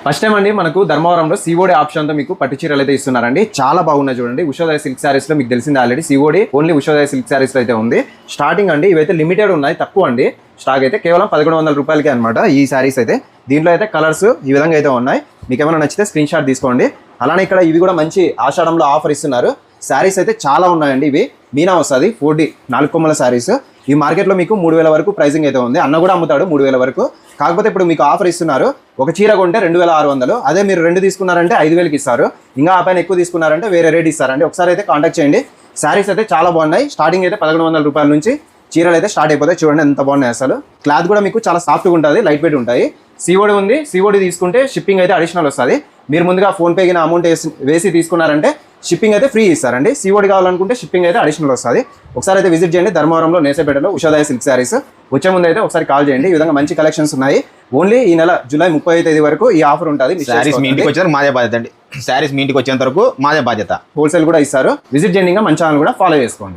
First time అండి మనకు ధర్మవరంలో సిఓడి ఆప్షన్తో మీకు పట్టు చీరలు అయితే ఇస్తున్నారండి. చాలా బాగున్నాయి చూడండి. ఉషోదయ సిల్క్ శారీస్ లో మీకు తెలిసింది already COD only Ushodaya silk saris లో అయితే ఉంది. స్టార్టింగ్ అండి ఇవైతే లిమిటెడ్ ఉన్నాయి, తక్కువ అండి. స్టాక్ అయితే కేవలం 1100 రూపాయలకే అనమాట ఈ శారీస్ అయితే. దీంట్లో అయితే కలర్స్ ఈ విధంగా అయితే ఉన్నాయి. మీకు ఏమైనా నచ్చితే స్క్రీన్ షాట్ తీసుకోండి. అలానే ఇక్కడ ఇవి కూడా మంచి ఆషాఢంలో ఆఫర్ ఇస్తున్నారు. శారీస్ అయితే చాలా ఉన్నాయండి. ఇవి మీనా వస్తుంది 4D 4 కొమ్మల శారీస్. ఈ మార్కెట్లో మీకు 3000 వరకు ప్రైసింగ్ అయితే ఉంది. అన్న కూడా అమ్ముతాడు 3000 వరకు. కాకపోతే ఇప్పుడు మీకు ఆఫర్ ఇస్తున్నారు. ఒక చీర కొంటే 2600, అదే మీరు 2 తీసుకున్నారంటే 5000కి ఇస్తారు. ఇంకా ఆ పైన ఎక్కువ తీసుకున్నారంటే వేరే రేట్ ఇస్తారండి. ఒకసారి అయితే కాంటాక్ట్ చేయండి. శారీస్ అయితే చాలా బాగున్నాయి. స్టార్టింగ్ అయితే 1100 రూపాయల నుంచి చీరలు అయితే స్టార్ట్ అయిపోతాయి. చూడండి ఎంత బాగున్నాయి అసలు. క్లాత్ కూడా మీకు చాలా సాఫ్ట్గా ఉంటుంది, లైట్ వెయిట్ ఉంటాయి. సిఓడి ఉంది. సిఓడి తీసుకుంటే షిప్పింగ్ అయితే అడిషనల్ వస్తుంది. మీరు ముందుగా ఫోన్పే కింద అమౌంట్ వేసి తీసుకున్నారంటే షిప్పింగ్ అయితే ఫ్రీ ఇస్తారండి. సిఓడి కావాలనుకుంటే షిప్పింగ్ అయితే అడిషనల్ వస్తుంది. ఒకసారి అయితే విజిట్ చేయండి ధర్మవరంలో నేసేపేటలో ఉషోదయ సిల్క్ శారీస్. వచ్చే ముందు అయితే ఒకసారి కాల్ చేయండి. ఈ విధంగా మంచి కలెక్షన్స్ ఉన్నాయి. ఓన్లీ ఈ నెల జూలై 30వ తేదీ వరకు ఈ ఆఫర్ ఉంటుంది. శారీస్ మీ ఇంటికి వచ్చేంత మాదే బాధ్యత అండి. శారీస్ మీ ఇంటికి వచ్చేంత వరకు మాదే బాధ్యత. హోల్సేల్ కూడా ఇస్తారు. విజిట్ చేయండి. ఇంకా మన ఛానల్ కూడా ఫాలో చేసుకోండి.